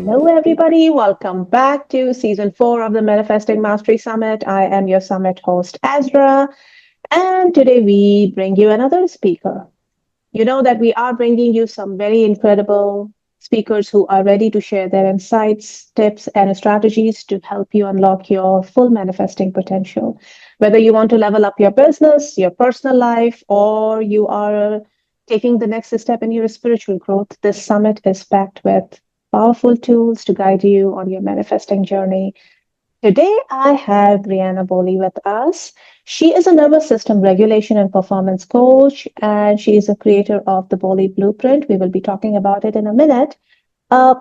Hello, everybody. Welcome back to season 4 of the Manifesting Mastery Summit. I am your summit host, Ezra, and today we bring you another speaker. You know that we are bringing you some very incredible speakers who are ready to share their insights, tips, and strategies to help you unlock your full manifesting potential. Whether you want to level up your business, your personal life, or you are taking the next step in your spiritual growth, this summit is packed with powerful tools to guide you on your manifesting journey. Today, I have Briana Bowley with us. She is a nervous system regulation and performance coach, and she is a creator of the Bowley Blueprint. We will be talking about it in a minute. Uh,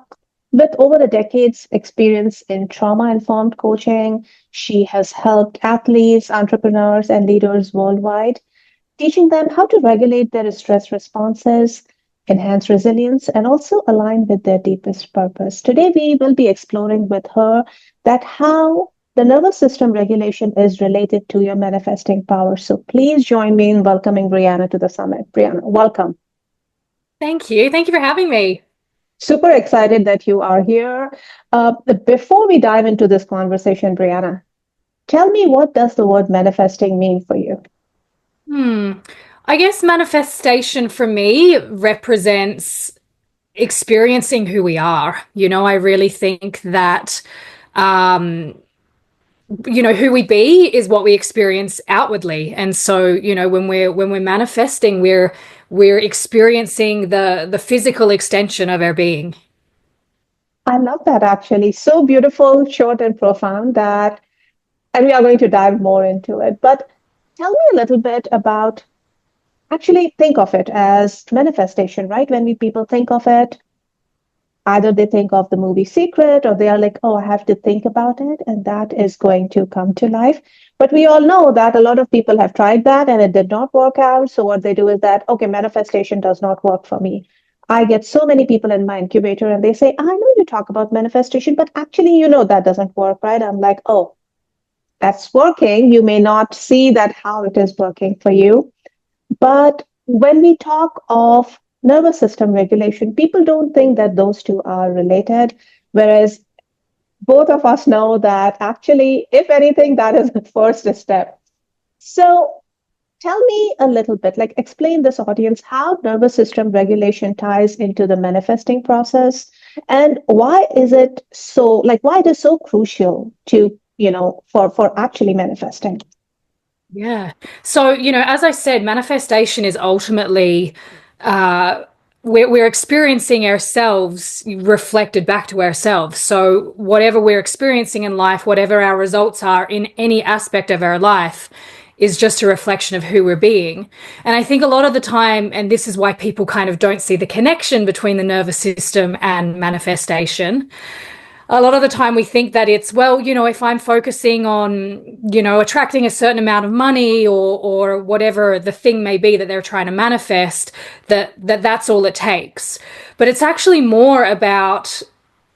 with over a decade's experience in trauma informed coaching, she has helped athletes, entrepreneurs, and leaders worldwide, teaching them how to regulate their stress responses, enhance resilience, and also align with their deepest purpose. Today, we will be exploring with her that how the nervous system regulation is related to your manifesting power. So please join me in welcoming Briana to the summit. Briana, welcome. Thank you. Thank you for having me. Super excited that you are here. Before we dive into this conversation, Briana, tell me, what does the word manifesting mean for you? Hmm. I guess manifestation for me represents experiencing who we are. I really think that, um, who we be is what we experience outwardly. And so, when we're manifesting, we're experiencing the physical extension of our being. I love that actually. So beautiful, short, and profound that, and we are going to dive more into it. But tell me a little bit about, actually think of it as manifestation, right? When people think of it, either they think of the movie Secret, or they are like, oh, I have to think about it, and that is going to come to life. But we all know that a lot of people have tried that and it did not work out. So what they do is that, okay, manifestation does not work for me. I get so many people in my incubator and they say, I know you talk about manifestation, but actually, that doesn't work, right? I'm like, oh, that's working. You may not see that how it is working for you. But when we talk of nervous system regulation, people don't think that those two are related, whereas both of us know that actually, if anything, that is the first step. So tell me a little bit, like explain this audience how nervous system regulation ties into the manifesting process, and why is it so, like why it is so crucial to, for actually manifesting. Yeah. So, as I said, manifestation is ultimately uh, we're experiencing ourselves reflected back to ourselves. So, whatever we're experiencing in life, whatever our results are in any aspect of our life, is just a reflection of who we're being. And I think a lot of the time, and this is why people kind of don't see the connection between the nervous system and manifestation, a lot of the time we think that it's, well, if I'm focusing on, attracting a certain amount of money or whatever the thing may be that they're trying to manifest, that's all it takes. But it's actually more about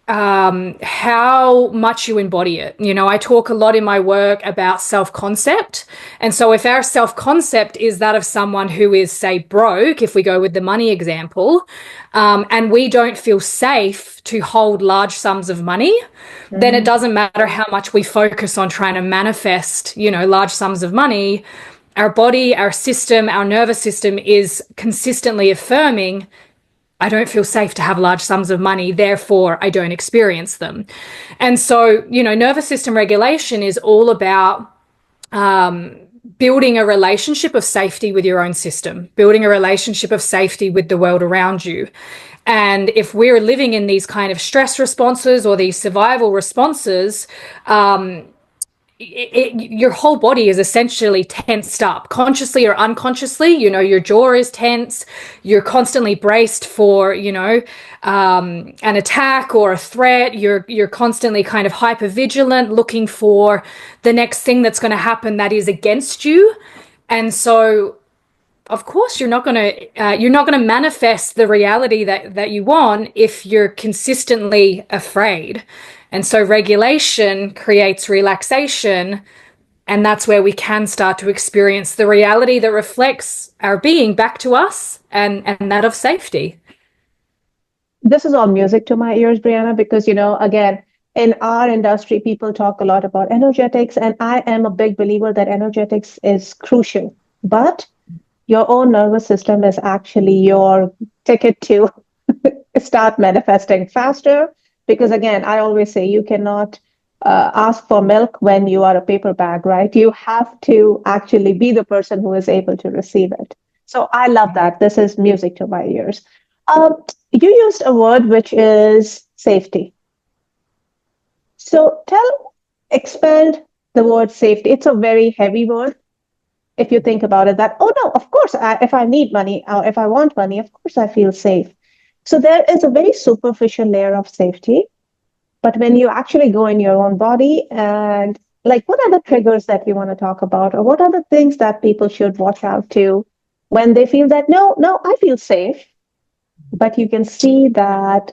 how much you embody it. I talk a lot in my work about self-concept. And so if our self-concept is that of someone who is, say, broke, if we go with the money example, and we don't feel safe to hold large sums of money, then it Mhm. doesn't matter how much we focus on trying to manifest, large sums of money. Our body, our system, our nervous system is consistently affirming, I don't feel safe to have large sums of money, therefore I don't experience them. And so, nervous system regulation is all about building a relationship of safety with your own system, building a relationship of safety with the world around you. And if we're living in these kind of stress responses or these survival responses, your whole body is essentially tensed up, consciously or unconsciously. Your jaw is tense. You're constantly braced for, an attack or a threat. You're constantly kind of hyper vigilant, looking for the next thing that's going to happen that is against you. And so, of course, you're not going to manifest the reality that you want if you're consistently afraid. And so regulation creates relaxation, and that's where we can start to experience the reality that reflects our being back to us, and that of safety. This is all music to my ears, Brianna, because, again, in our industry, people talk a lot about energetics, and I am a big believer that energetics is crucial. But your own nervous system is actually your ticket to start manifesting faster. Because, again, I always say you cannot ask for milk when you are a paper bag, right? You have to actually be the person who is able to receive it. So I love that. This is music to my ears. You used a word which is safety. So expand the word safety. It's a very heavy word if you think about it. That, oh no, of course, if I need money, if I want money, of course I feel safe. So there is a very superficial layer of safety. But when you actually go in your own body and like, what are the triggers that we want to talk about? Or what are the things that people should watch out to when they feel that, no, no, I feel safe, but you can see that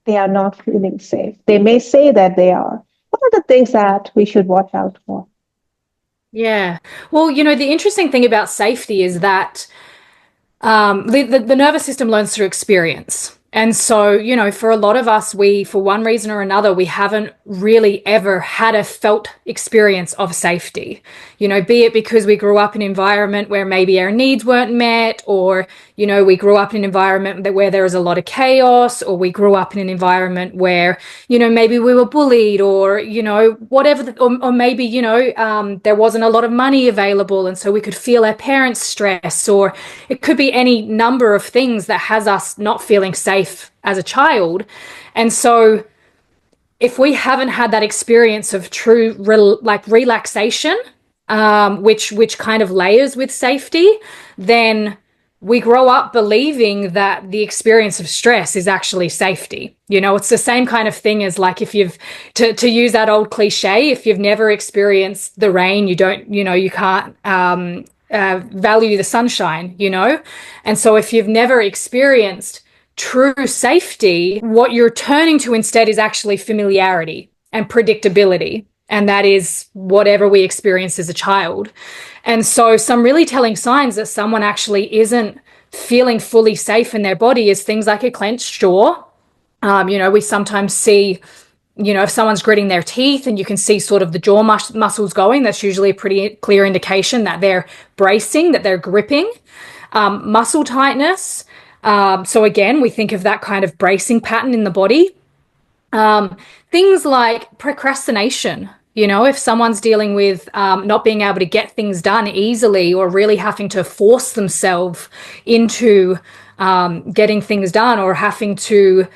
they are not feeling safe. They may say that they are. What are the things that we should watch out for? Yeah. Well, the interesting thing about safety is that the nervous system learns through experience. And so, for a lot of us, for one reason or another, we haven't really ever had a felt experience of safety. Be it because we grew up in an environment where maybe our needs weren't met, or, we grew up in an environment where there was a lot of chaos, or we grew up in an environment where, maybe we were bullied, or, whatever, or maybe, there wasn't a lot of money available. And so we could feel our parents' stress, or it could be any number of things that has us not feeling safe as a child. And so if we haven't had that experience of true relaxation, which kind of layers with safety, then we grow up believing that the experience of stress is actually safety. It's the same kind of thing as like if you've to use that old cliche, if you've never experienced the rain, you can't value the sunshine. And so if you've never experienced true safety, what you're turning to instead is actually familiarity and predictability. And that is whatever we experienced as a child. And so some really telling signs that someone actually isn't feeling fully safe in their body is things like a clenched jaw. We sometimes see, if someone's gritting their teeth and you can see sort of the jaw muscles going, that's usually a pretty clear indication that they're bracing, that they're gripping. Muscle tightness. So again, we think of that kind of bracing pattern in the body. Things like procrastination. If someone's dealing with not being able to get things done easily, or really having to force themselves into getting things done, or having to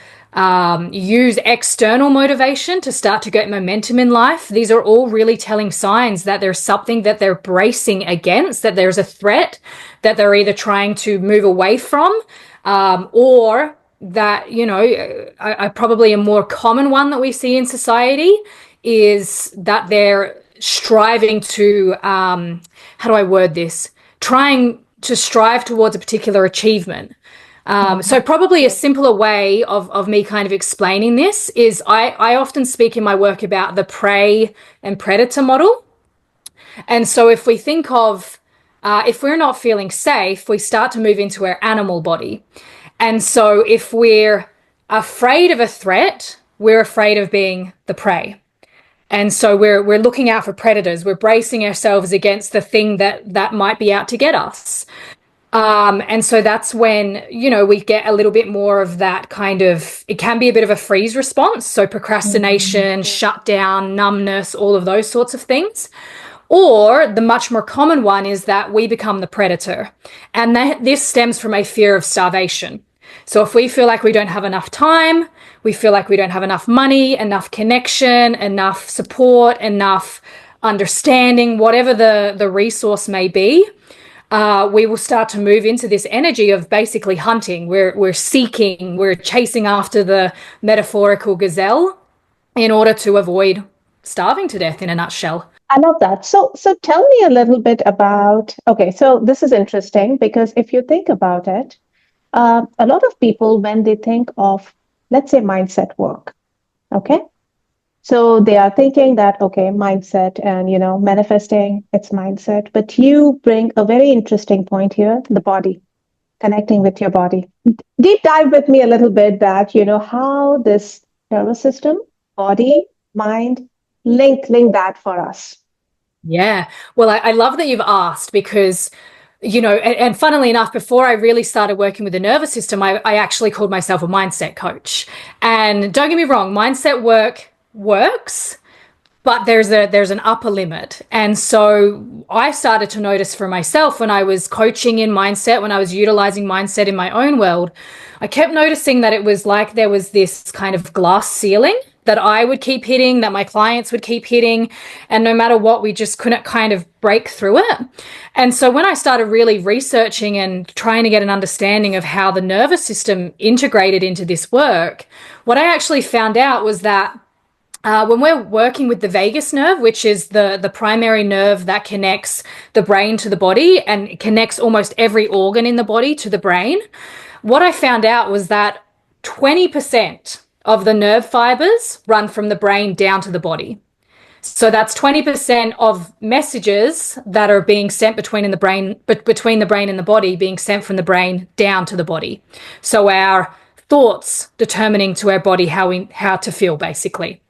use external motivation to start to get momentum in life, these are all really telling signs that there's something that they're bracing against, that there's a threat that they're either trying to move away from, or that, probably a more common one that we see in society is that they're striving to, how do I word this? Trying to strive towards a particular achievement. So probably a simpler way of me kind of explaining this is I often speak in my work about the prey and predator model. And so if we think of, if we're not feeling safe, we start to move into our animal body. And so if we're afraid of a threat, we're afraid of being the prey. And so we're looking out for predators. We're bracing ourselves against the thing that might be out to get us. And so that's when, we get a little bit more of that kind of, it can be a bit of a freeze response. So procrastination, shutdown, numbness, all of those sorts of things. Or the much more common one is that we become the predator. And this stems from a fear of starvation. So if we feel like we don't have enough time, we feel like we don't have enough money, enough connection, enough support, enough understanding, whatever the resource may be, we will start to move into this energy of basically hunting. We're seeking, we're chasing after the metaphorical gazelle in order to avoid starving to death in a nutshell. I love that. So tell me a little bit about, okay, so this is interesting because if you think about it, a lot of people, when they think of, let's say, mindset work, okay? So they are thinking that, okay, mindset and, manifesting, it's mindset. But you bring a very interesting point here, the body. connecting with your body. Deep dive with me a little bit that, how this nervous system, body, mind, link that for us. Yeah. Well, I love that you've asked because, and funnily enough, before I really started working with the nervous system, I actually called myself a mindset coach. And don't get me wrong, mindset work works, but there's an upper limit. And so I started to notice for myself when I was coaching in mindset, when I was utilizing mindset in my own world, I kept noticing that it was like there was this kind of glass ceiling that I would keep hitting, that my clients would keep hitting, and no matter what, we just couldn't kind of break through it. And so when I started really researching and trying to get an understanding of how the nervous system integrated into this work, what I actually found out was that when we're working with the vagus nerve, which is the primary nerve that connects the brain to the body and connects almost every organ in the body to the brain, what I found out was that 20% of the nerve fibers run from the brain down to the body. So that's 20% of messages that are being sent between the brain and the body being sent from the brain down to the body. So our thoughts determining to our body how to feel, basically.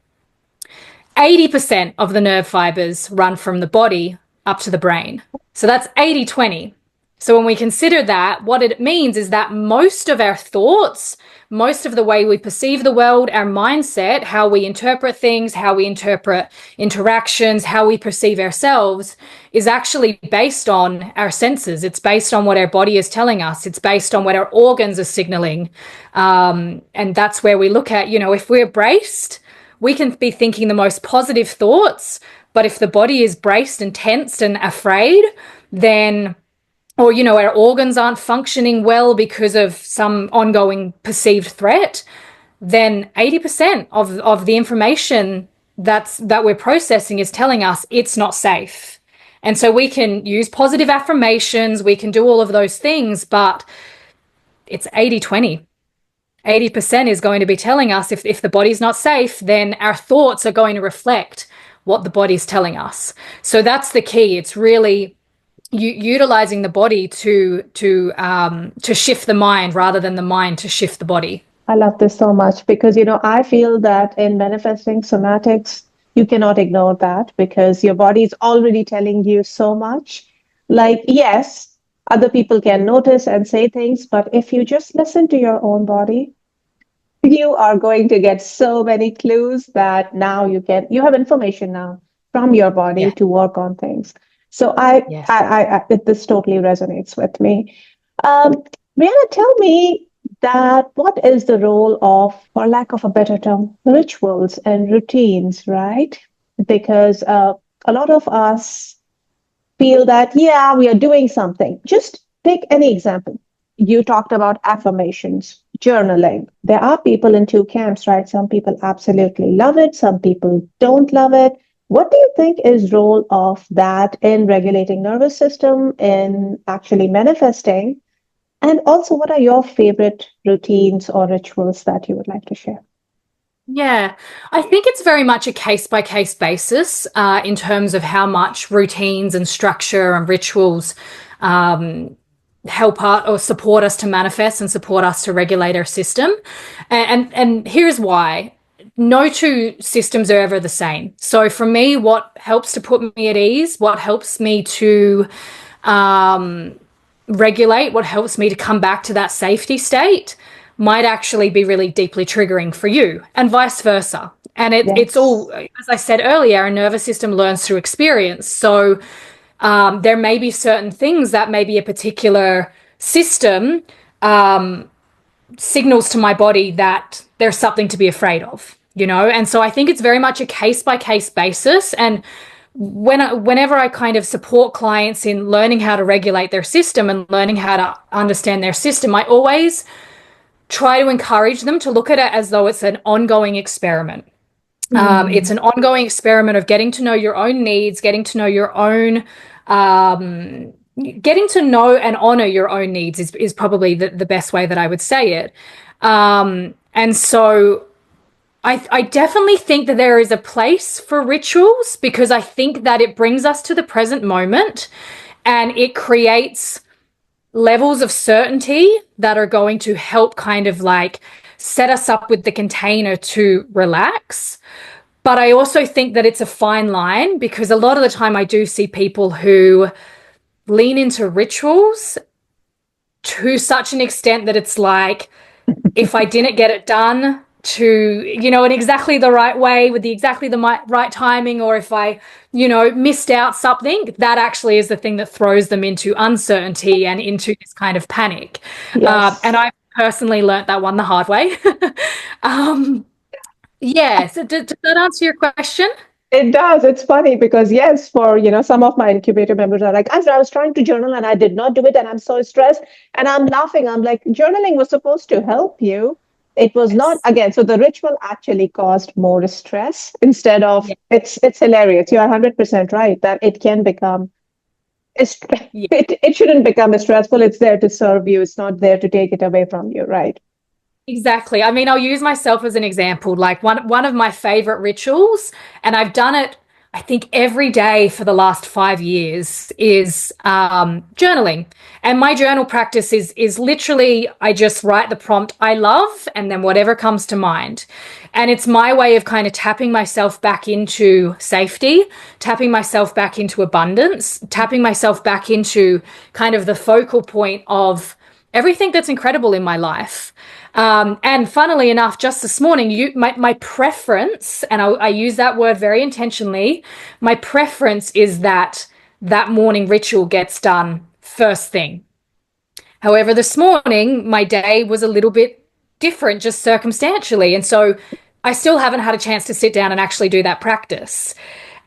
80% of the nerve fibers run from the body up to the brain. So that's 80-20. So when we consider that, what it means is that most of our thoughts, most of the way we perceive the world, our mindset, how we interpret things, how we interpret interactions, how we perceive ourselves is actually based on our senses. It's based on what our body is telling us. It's based on what our organs are signaling. And that's where we look at, if we're braced, we can be thinking the most positive thoughts, but if the body is braced and tensed and afraid, then, or, our organs aren't functioning well because of some ongoing perceived threat, then 80% of the information that we're processing is telling us it's not safe. And so we can use positive affirmations, we can do all of those things, but it's 80-20. 80% is going to be telling us if the body's not safe, then our thoughts are going to reflect what the body's telling us. So that's the key. It's really utilizing the body to shift the mind rather than the mind to shift the body. I love this so much because, I feel that in manifesting somatics, you cannot ignore that because your body is already telling you so much. Like, yes, other people can notice and say things, but if you just listen to your own body, you are going to get so many clues that now you have information now from your body Yeah. to work on things. So Yes. this totally resonates with me. Brianna, tell me that what is the role of, for lack of a better term, rituals and routines, right? Because a lot of us feel that, yeah, we are doing something. Just take any example. You talked about affirmations, journaling. There are people in two camps, right? Some people absolutely love it, some people don't love it. What do you think is role of that in regulating nervous system, in actually manifesting? And also, what are your favorite routines or rituals that you would like to share? Yeah, I think it's very much a case by case basis in terms of how much routines and structure and rituals help us or support us to manifest and support us to regulate our system. And here's why. No two systems are ever the same. So for me, what helps to put me at ease, what helps me to regulate, what helps me to come back to that safety state might actually be really deeply triggering for you, and vice versa. And it's Yes. all, as I said earlier, our nervous system learns through experience. So there may be certain things that maybe a particular system signals to my body that there's something to be afraid of, And so I think it's very much a case by case basis. And whenever I kind of support clients in learning how to regulate their system and learning how to understand their system, I always try to encourage them to look at it as though it's an ongoing experiment. It's Mm, an ongoing experiment of getting to know your own needs, getting to know your own, getting to know and honor your own needs is probably the best way that I would say it. And so I definitely think that there is a place for rituals because I think that it brings us to the present moment and it creates levels of certainty that are going to help kind of like set us up with the container to relax. But I also think that it's a fine line because a lot of the time I do see people who lean into rituals to such an extent that it's like, if I didn't get it done in exactly the right way with exactly the right timing, or if I, missed out something, that actually is the thing that throws them into uncertainty and into this kind of panic. And Yes. I personally learnt that one the hard way. um, yeah. So did that answer your question? It does. It's funny because yes, for some of my incubator members are like, as I was trying to journal and I did not do it, and I'm so stressed, and I'm laughing. I'm like, journaling was supposed to help you. It was not Yes. again. So the ritual actually caused more stress instead of Yeah. it's hilarious. You are 100% right that it can become it's, Yeah. it shouldn't become stressful. It's there to serve you. It's not there to take it away from you, right? Exactly. I mean, I'll use myself as an example. Like one of my favorite rituals, and I've done it, I think, every day for the last 5 years, is journaling. And my journal practice is literally I just write the prompt I love, and then whatever comes to mind. And it's my way of kind of tapping myself back into safety, tapping myself back into abundance, tapping myself back into kind of the focal point of everything that's incredible in my life. And funnily enough, just this morning, my preference, and I use that word very intentionally, my preference is that that morning ritual gets done first thing. However, this morning, my day was a little bit different, just circumstantially. And so I still haven't had a chance to sit down and actually do that practice.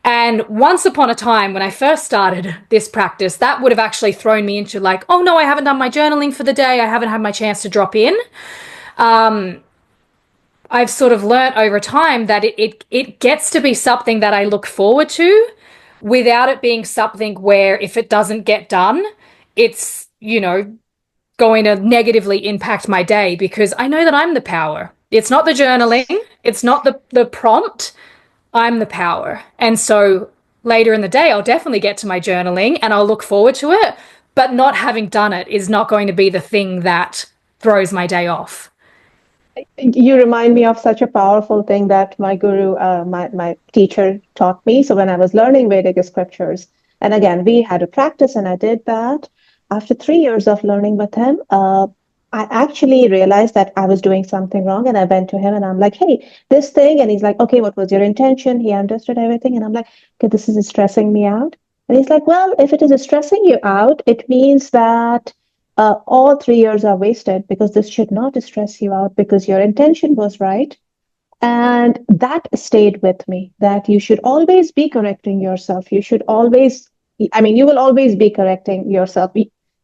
And once upon a time, when I first started this practice, that would have actually thrown me into like, oh no, I haven't done my journaling for the day. I haven't had my chance to drop in. I've sort of learnt over time that it gets to be something that I look forward to without it being something where if it doesn't get done, it's, going to negatively impact my day because I know that I'm the power. It's not the journaling, it's not the prompt. I'm the power. And so later in the day, I'll definitely get to my journaling and I'll look forward to it. But not having done it is not going to be the thing that throws my day off. You remind me of such a powerful thing that my guru, my teacher taught me. So when I was learning Vedic scriptures, and again, we had a practice and I did that. After 3 years of learning with him, I actually realized that I was doing something wrong. And I went to him and I'm like, hey, this thing. And he's like, okay, what was your intention? He understood everything. And I'm like, okay, this is stressing me out. And he's like, well, if it is stressing you out, it means that all 3 years are wasted because this should not stress you out because your intention was right. And that stayed with me that you should always be correcting yourself. You should always, I mean, you will always be correcting yourself.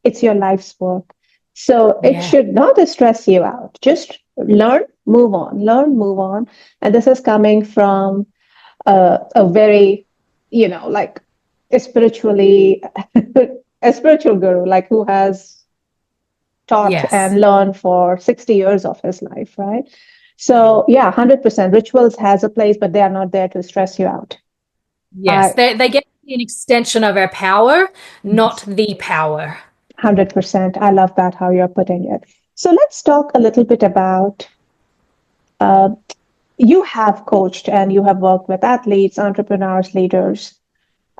It's your life's work. So it Yeah. should not stress you out. Just learn, move on. And this is coming from a very, like spiritually, a spiritual guru, like who has taught Yes. and learned for 60 years of his life, right? So, yeah, 100% rituals has a place, but they are not there to stress you out. Yes. I They get to be an extension of our power, not the power. 100%. I love that how you're putting it. So, let's talk a little bit about uh, you have coached and you have worked with athletes, entrepreneurs, leaders.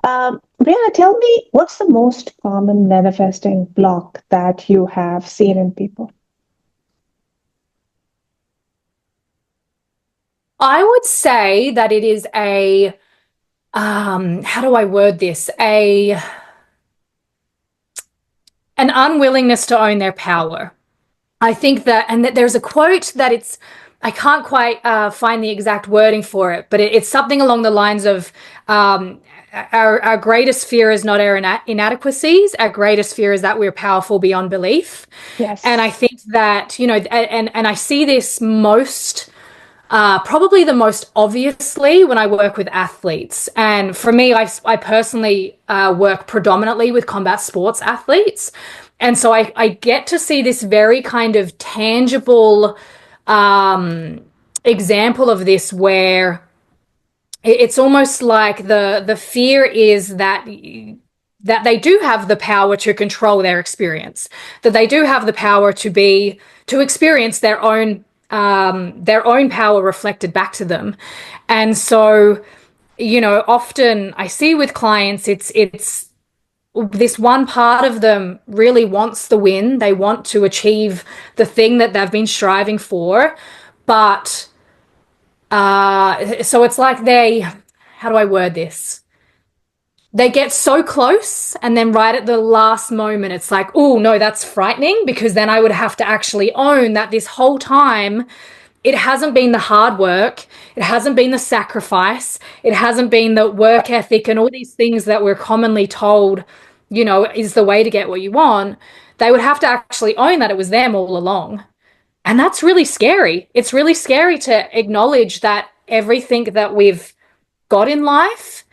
Brianna, tell me what's the most common manifesting block that you have seen in people? I would say that it is how do I word this? An unwillingness to own their power. I think that, and that there's a quote that I can't quite find the exact wording for it, but it's something along the lines of our greatest fear is not our inadequacies. Our greatest fear is that we're powerful beyond belief. And Yes. I think that, and I see this probably the most obviously when I work with athletes. And for me, I personally work predominantly with combat sports athletes. And so I get to see this very kind of tangible example of this where it's almost like the fear is that that they do have the power to control their experience, that they do have the power to experience their own power reflected back to them. And so, often I see with clients, it's this one part of them really wants the win. They want to achieve the thing that they've been striving for, but so it's like how do I word this? They get so close, and then right at the last moment, it's like, oh no, that's frightening, because then I would have to actually own that this whole time it hasn't been the hard work, it hasn't been the sacrifice, it hasn't been the work ethic and all these things that we're commonly told, is the way to get what you want. They would have to actually own that it was them all along. And that's really scary. It's really scary to acknowledge that everything that we've got in life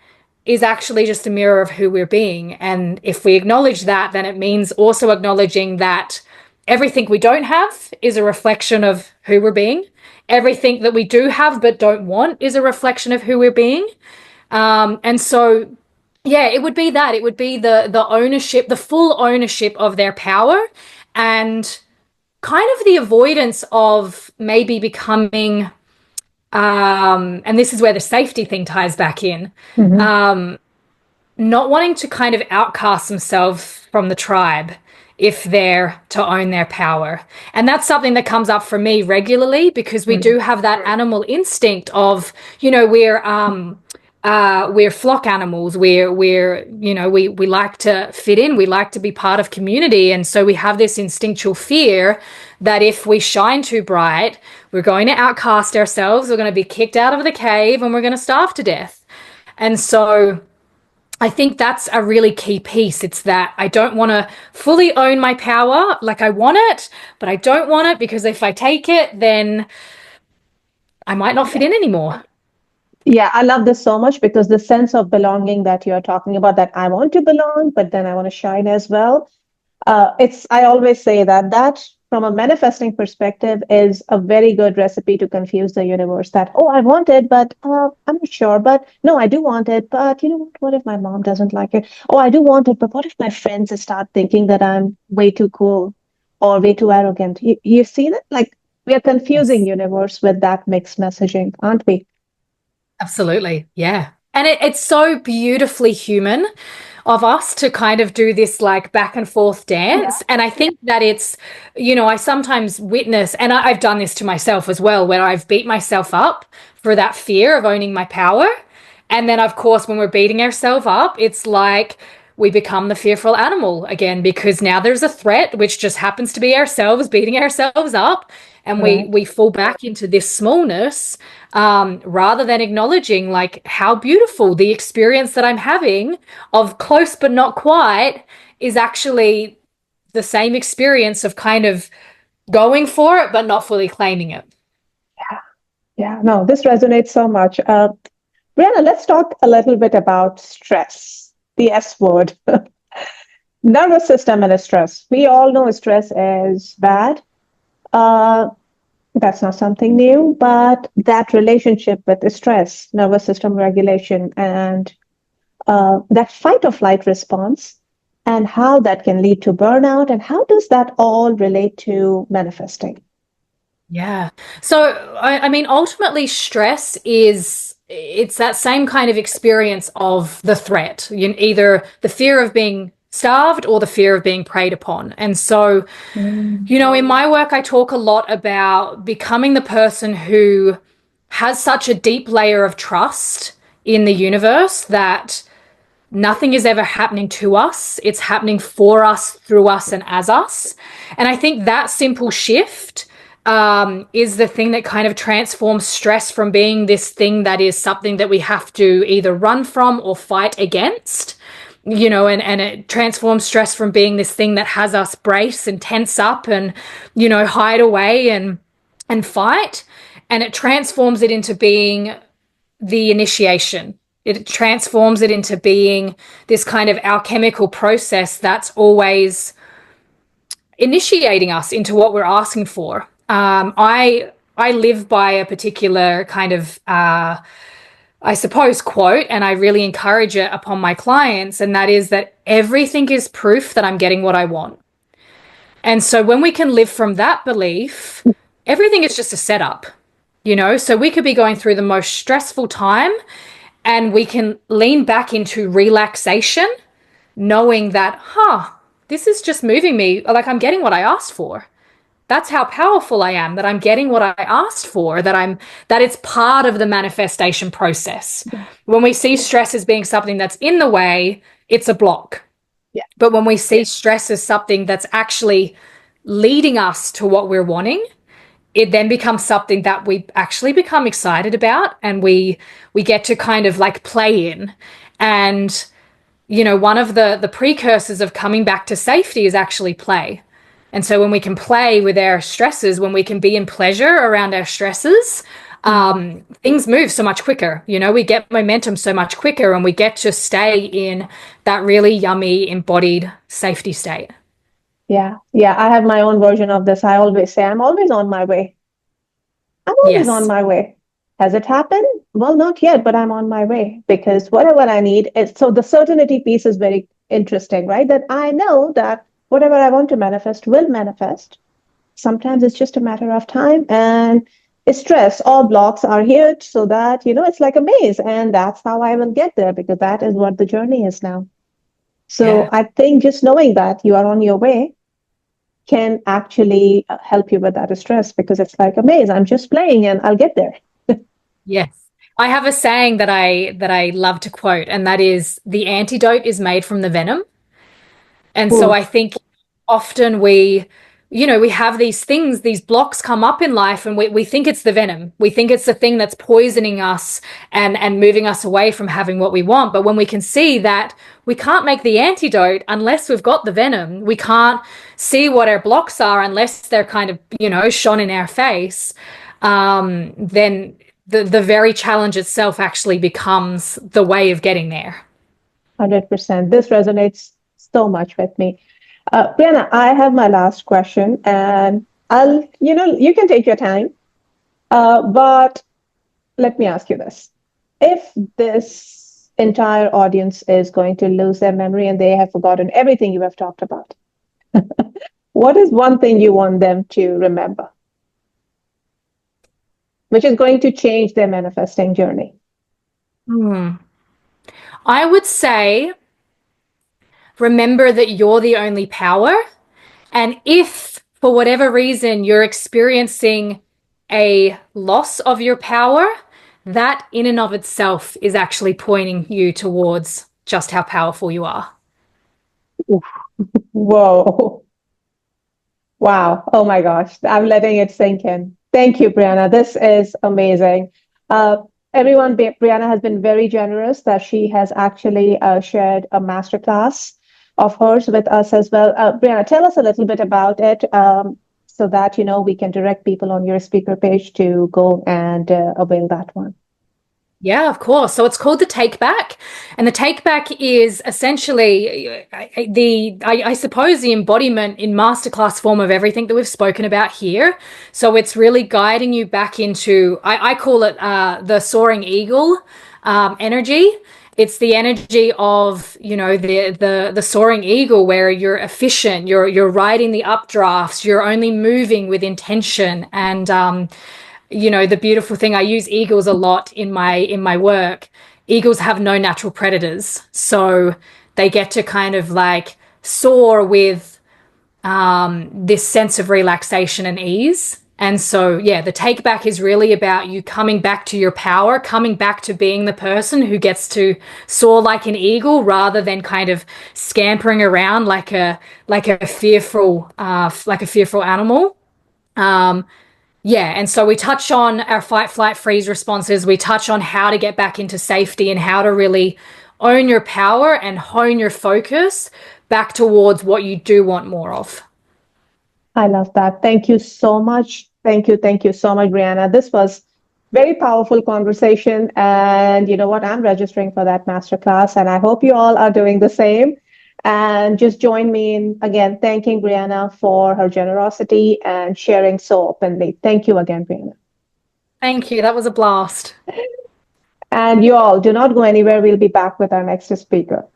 is actually just a mirror of who we're being. And if we acknowledge that, then it means also acknowledging that everything we don't have is a reflection of who we're being. Everything that we do have but don't want is a reflection of who we're being. And so, yeah, it would be that. It would be the ownership, the full ownership of their power, and kind of the avoidance of maybe becoming, and this is where the safety thing ties back in, Hmm. not wanting to kind of outcast themselves from the tribe if they're to own their power. And that's something that comes up for me regularly, because we do have that animal instinct of, we're flock animals. We like to fit in. We like to be part of community. And so we have this instinctual fear that if we shine too bright, we're going to outcast ourselves. We're going to be kicked out of the cave and we're going to starve to death. And so I think that's a really key piece. It's that I don't want to fully own my power. Like, I want it, but I don't want it, because if I take it, then I might not fit in anymore. Yeah, I love this so much because the sense of belonging that you're talking about, that I want to belong, but then I want to shine as well. I always say that from a manifesting perspective is a very good recipe to confuse the universe. That, oh, I want it, but I'm not sure. But no, I do want it. But you know what? What if my mom doesn't like it? Oh, I do want it, but what if my friends start thinking that I'm way too cool or way too arrogant? You see that? Like, we are confusing Yes. universe with that mixed messaging, aren't we? Absolutely. Yeah. And it's so beautifully human of us to kind of do this like back and forth Yeah. dance. And I think that I sometimes witness, and I've done this to myself as well, where I've beat myself up for that fear of owning my power. And then, of course, when we're beating ourselves up, it's like we become the fearful animal again, because now there's a threat, which just happens to be ourselves beating ourselves up. And we, Right. we fall back into this smallness, rather than acknowledging like how beautiful the experience that I'm having of close but not quite is actually the same experience of kind of going for it but not fully claiming it. Yeah. No, this resonates so much. Brianna, let's talk a little bit about stress, the S word. Nervous system and stress. We all know stress is bad. Uh, that's not something new, but that relationship with the stress, nervous system regulation, and that fight or flight response, and how that can lead to burnout, and how does that all relate to manifesting? Yeah. So, I mean, ultimately, stress it's that same kind of experience of the threat, either the fear of being starved or the fear of being preyed upon. And so, Mm. in my work, I talk a lot about becoming the person who has such a deep layer of trust in the universe that nothing is ever happening to us. It's happening for us, through us, and as us. And I think that simple shift is the thing that kind of transforms stress from being this thing that is something that we have to either run from or fight against. And it transforms stress from being this thing that has us brace and tense up and, hide away and fight. And it transforms it into being the initiation. It transforms it into being this kind of alchemical process that's always initiating us into what we're asking for. I live by a particular kind of I suppose, quote, and I really encourage it upon my clients, and that is that everything is proof that I'm getting what I want. And so when we can live from that belief, everything is just a setup, you know? So we could be going through the most stressful time and we can lean back into relaxation, knowing that, this is just moving me. Like I'm getting what I asked for. That's how powerful I am, that I'm getting what I asked for, that it's part of the manifestation process. Yeah. When we see stress as being something that's in the way, it's a block. Yeah. But when we see stress as something that's actually leading us to what we're wanting, it then becomes something that we actually become excited about, and we get to kind of like play in. And you know, one of the precursors of coming back to safety is actually play. And so when we can play with our stresses, when we can be in pleasure around our stresses, Mhm. things move so much quicker. You know, we get momentum so much quicker and we get to stay in that really yummy embodied safety state. Yeah. Yeah. I have my own version of this. I always say, I'm always on my way. I'm always on Yes. my way. Has it happened? Well, not yet, but I'm on my way because whatever I need is so the certainty piece is very interesting, right? That I know that whatever I want to manifest will manifest. Sometimes it's just a matter of time and stress. All blocks are here so that, it's like a maze. And that's how I will get there because that is what the journey is now. So Yeah. I think just knowing that you are on your way can actually help you with that stress because it's like a maze. I'm just playing and I'll get there. Yes. I have a saying that I love to quote, and that is the antidote is made from the venom. And so Ooh, I think often we have these things, these blocks come up in life, and we think it's the venom. We think it's the thing that's poisoning us and moving us away from having what we want. But when we can see that we can't make the antidote unless we've got the venom, we can't see what our blocks are unless they're kind of, shone in our face, then the very challenge itself actually becomes the way of getting there. 100%. This resonates so much with me. Brianna, I have my last question and you can take your time. But let me ask you this. If this entire audience is going to lose their memory and they have forgotten everything you have talked about, what is one thing you want them to remember, which is going to change their manifesting journey? Hmm. I would say remember that you're the only power. And if for whatever reason you're experiencing a loss of your power, that in and of itself is actually pointing you towards just how powerful you are. Oof. Whoa. Wow. Oh my gosh. I'm letting it sink in. Thank you, Brianna. This is amazing. Uh, Brianna has been very generous that she has actually shared a masterclass of hers with us as well. Brianna, tell us a little bit about it so that, we can direct people on your speaker page to go and avail that one. Yeah, of course. So it's called the Take Back, and the Take Back is essentially I suppose the embodiment in masterclass form of everything that we've spoken about here. So it's really guiding you back into I call it the soaring eagle energy. It's the energy of the soaring eagle where you're efficient, you're riding the updrafts, you're only moving with intention and the beautiful thing, I use eagles a lot in my work. Eagles have no natural predators, so they get to kind of like soar with this sense of relaxation and ease. And so, yeah, the take back is really about you coming back to your power, coming back to being the person who gets to soar like an eagle rather than kind of scampering around like a fearful animal. Yeah, and so we touch on our fight, flight, freeze responses. We touch on how to get back into safety and how to really own your power and hone your focus back towards what you do want more of. I love that. Thank you so much. Thank you. Thank you so much, Brianna. This was very powerful conversation. And you know what? I'm registering for that masterclass, and I hope you all are doing the same. And just join me in again thanking Brianna for her generosity and sharing so openly. Thank you again, Brianna. Thank you. That was a blast. And you all do not go anywhere. We'll be back with our next speaker.